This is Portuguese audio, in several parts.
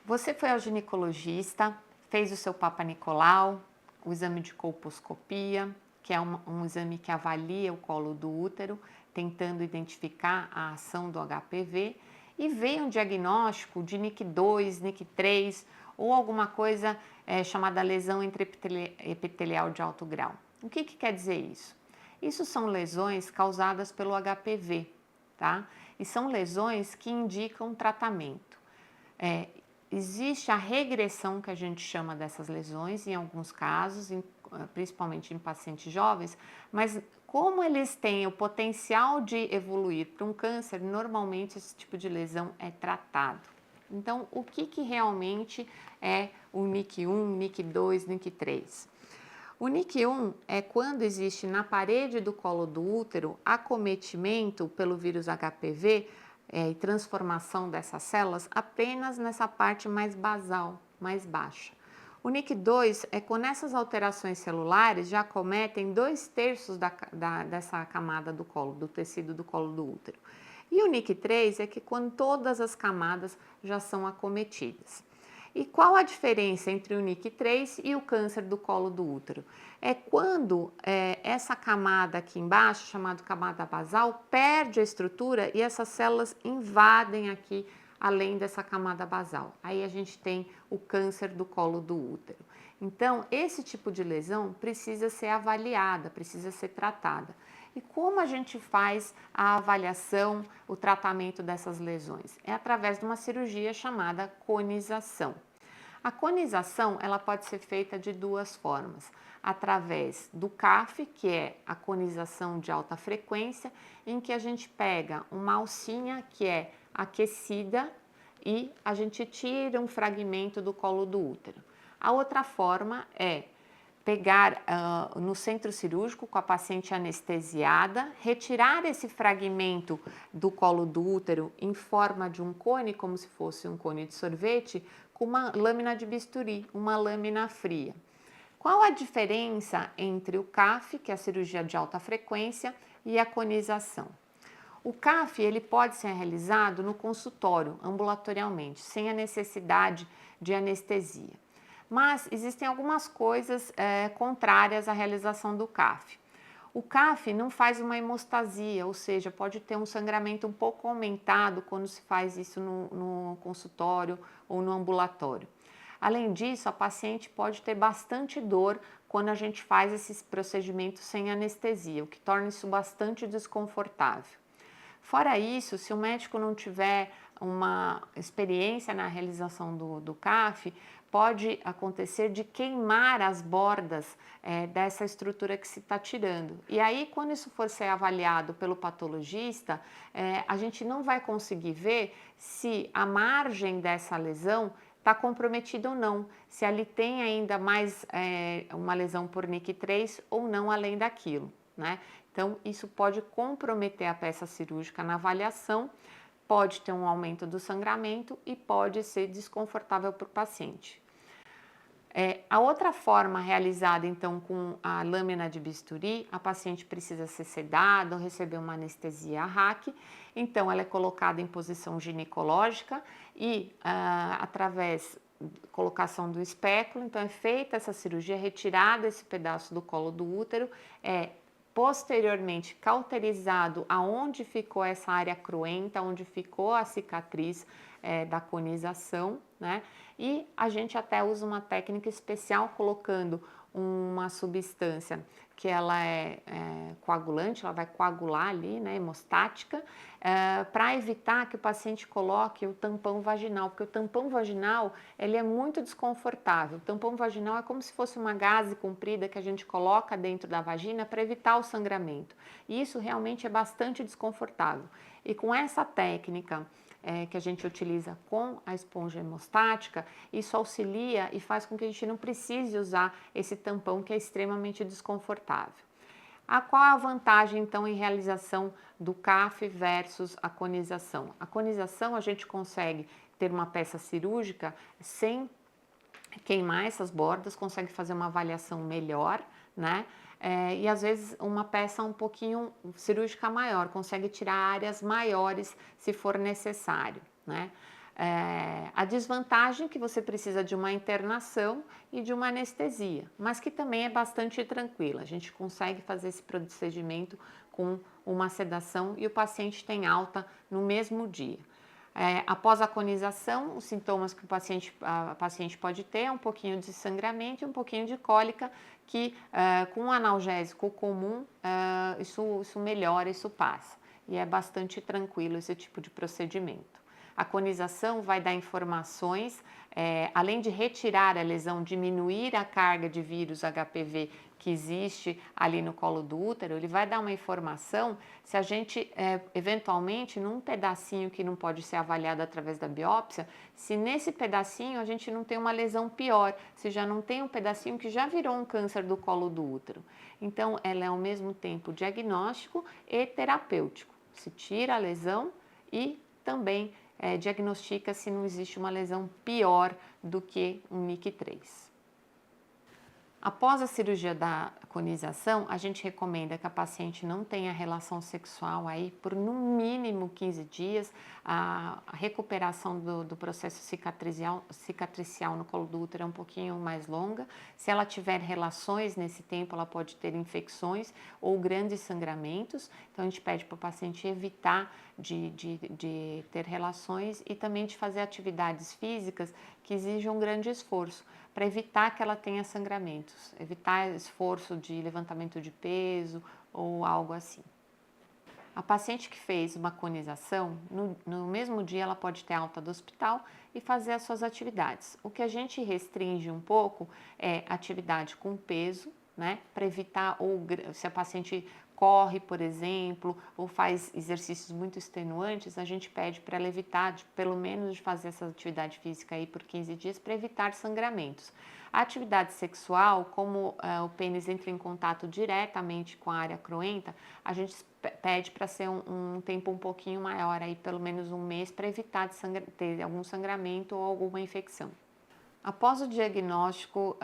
Você foi ao ginecologista, fez o seu Papa Nicolau, o exame de colposcopia, que é um exame que avalia o colo do útero, tentando identificar a ação do HPV, e veio um diagnóstico de NIC2, NIC3 ou alguma coisa chamada lesão intraepitelial de alto grau. O que quer dizer isso? Isso são lesões causadas pelo HPV, tá? E são lesões que indicam tratamento. Existe a regressão, que a gente chama dessas lesões, em alguns casos, principalmente em pacientes jovens, mas como eles têm o potencial de evoluir para um câncer, normalmente esse tipo de lesão é tratado. Então, o que realmente é o NIC1, NIC2, NIC3? O NIC1 é quando existe na parede do colo do útero acometimento pelo vírus HPV e transformação dessas células apenas nessa parte mais basal, mais baixa. O NIC2 é quando essas alterações celulares já acometem 2/3 dessa camada do colo, do tecido do colo do útero. E o NIC3 é que quando todas as camadas já são acometidas. E qual a diferença entre o NIC3 e o câncer do colo do útero? É quando essa camada aqui embaixo, chamada camada basal, perde a estrutura e essas células invadem aqui além dessa camada basal. Aí a gente tem o câncer do colo do útero. Então, esse tipo de lesão precisa ser avaliada, precisa ser tratada. E como a gente faz a avaliação, o tratamento dessas lesões? É através de uma cirurgia chamada conização. A conização, ela pode ser feita de duas formas, através do CAF, que é a conização de alta frequência, em que a gente pega uma alcinha que é aquecida e a gente tira um fragmento do colo do útero. A outra forma é pegar no centro cirúrgico com a paciente anestesiada, retirar esse fragmento do colo do útero em forma de um cone, como se fosse um cone de sorvete, com uma lâmina de bisturi, uma lâmina fria. Qual a diferença entre o CAF, que é a cirurgia de alta frequência, e a conização? O CAF ele pode ser realizado no consultório, ambulatorialmente, sem a necessidade de anestesia. Mas existem algumas coisas contrárias à realização do CAF. O CAF não faz uma hemostasia, ou seja, pode ter um sangramento um pouco aumentado quando se faz isso no consultório ou no ambulatório. Além disso, a paciente pode ter bastante dor quando a gente faz esses procedimentos sem anestesia, o que torna isso bastante desconfortável. Fora isso, se o médico não tiver uma experiência na realização do CAF, pode acontecer de queimar as bordas dessa estrutura que se está tirando. E aí, quando isso for ser avaliado pelo patologista, a gente não vai conseguir ver se a margem dessa lesão está comprometida ou não, se ali tem ainda mais uma lesão por NIC3 ou não além daquilo, né? Então, isso pode comprometer a peça cirúrgica na avaliação, pode ter um aumento do sangramento e pode ser desconfortável para o paciente. A outra forma realizada, então, com a lâmina de bisturi, a paciente precisa ser sedada ou receber uma anestesia RAC, então ela é colocada em posição ginecológica e através da colocação do espéculo, então é feita essa cirurgia, retirada esse pedaço do colo do útero, posteriormente cauterizado aonde ficou essa área cruenta, onde ficou a cicatriz da conização, né? E a gente até usa uma técnica especial colocando uma substância que ela é coagulante, ela vai coagular ali, né, hemostática, para evitar que o paciente coloque o tampão vaginal, porque o tampão vaginal ele é muito desconfortável. O tampão vaginal é como se fosse uma gaze comprida que a gente coloca dentro da vagina para evitar o sangramento. E isso realmente é bastante desconfortável. E com essa técnica que a gente utiliza com a esponja hemostática, isso auxilia e faz com que a gente não precise usar esse tampão que é extremamente desconfortável. Qual a vantagem, então, em realização do CAF versus a conização? A conização a gente consegue ter uma peça cirúrgica sem queimar essas bordas, consegue fazer uma avaliação melhor, né? E às vezes uma peça um pouquinho cirúrgica maior, consegue tirar áreas maiores se for necessário, né? A desvantagem é que você precisa de uma internação e de uma anestesia, mas que também é bastante tranquila. A gente consegue fazer esse procedimento com uma sedação e o paciente tem alta no mesmo dia. Após a conização, os sintomas que a paciente pode ter é um pouquinho de sangramento e um pouquinho de cólica, que com um analgésico comum, isso melhora, isso passa. E é bastante tranquilo esse tipo de procedimento. A conização vai dar informações, além de retirar a lesão, diminuir a carga de vírus HPV que existe ali no colo do útero, ele vai dar uma informação se a gente, eventualmente, num pedacinho que não pode ser avaliado através da biópsia, se nesse pedacinho a gente não tem uma lesão pior, se já não tem um pedacinho que já virou um câncer do colo do útero. Então, ela é ao mesmo tempo diagnóstico e terapêutico. Se tira a lesão e também diagnostica se não existe uma lesão pior do que um NIC3. Após a cirurgia da conização, a gente recomenda que a paciente não tenha relação sexual aí por no mínimo 15 dias. A recuperação do processo cicatricial no colo do útero é um pouquinho mais longa. Se ela tiver relações nesse tempo, ela pode ter infecções ou grandes sangramentos. Então, a gente pede para o paciente evitar de ter relações e também de fazer atividades físicas que exijam um grande esforço, para evitar que ela tenha sangramentos, evitar esforço de levantamento de peso ou algo assim. A paciente que fez uma conização, no mesmo dia ela pode ter alta do hospital e fazer as suas atividades. O que a gente restringe um pouco é atividade com peso, né, para evitar, ou se a paciente corre, por exemplo, ou faz exercícios muito extenuantes, a gente pede para ela evitar, pelo menos, de fazer essa atividade física aí por 15 dias para evitar sangramentos. A atividade sexual, como o pênis entra em contato diretamente com a área cruenta, a gente pede para ser um tempo um pouquinho maior, aí pelo menos um mês, para evitar de ter algum sangramento ou alguma infecção. Após o diagnóstico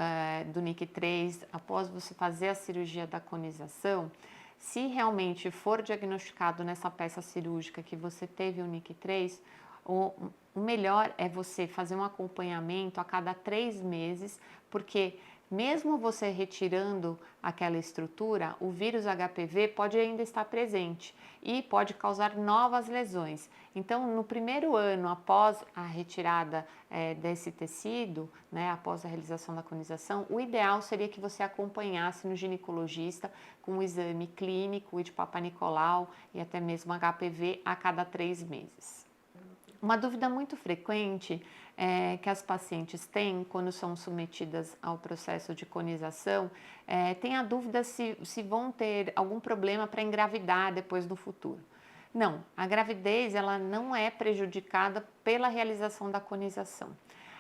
do NIC3, após você fazer a cirurgia da conização, se realmente for diagnosticado nessa peça cirúrgica que você teve o NIC3, o melhor é você fazer um acompanhamento a cada 3 meses, porque mesmo você retirando aquela estrutura, o vírus HPV pode ainda estar presente e pode causar novas lesões. Então, no primeiro ano após a retirada desse tecido, né, após a realização da conização, o ideal seria que você acompanhasse no ginecologista com um exame clínico e de Papa Nicolau e até mesmo HPV a cada 3 meses. Uma dúvida muito frequente que as pacientes têm quando são submetidas ao processo de conização, tem a dúvida se vão ter algum problema para engravidar depois no futuro. Não, a gravidez ela não é prejudicada pela realização da conização.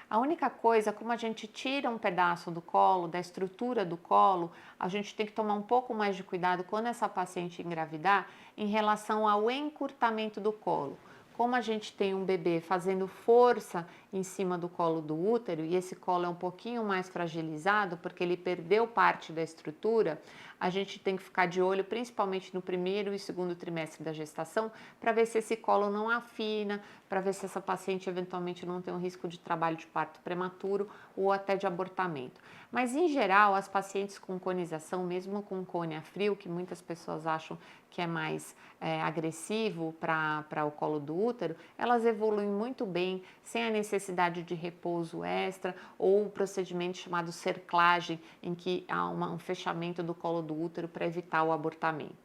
A única coisa, como a gente tira um pedaço do colo, da estrutura do colo, a gente tem que tomar um pouco mais de cuidado quando essa paciente engravidar em relação ao encurtamento do colo. Como a gente tem um bebê fazendo força em cima do colo do útero e esse colo é um pouquinho mais fragilizado porque ele perdeu parte da estrutura, a gente tem que ficar de olho principalmente no primeiro e segundo trimestre da gestação para ver se esse colo não afina, para ver se essa paciente eventualmente não tem um risco de trabalho de parto prematuro ou até de abortamento. Mas em geral, as pacientes com conização, mesmo com cone a frio, que muitas pessoas acham que é mais agressivo para o colo do útero, elas evoluem muito bem, sem a necessidade de repouso extra ou o procedimento chamado cerclagem, em que há um fechamento do colo do útero para evitar o abortamento.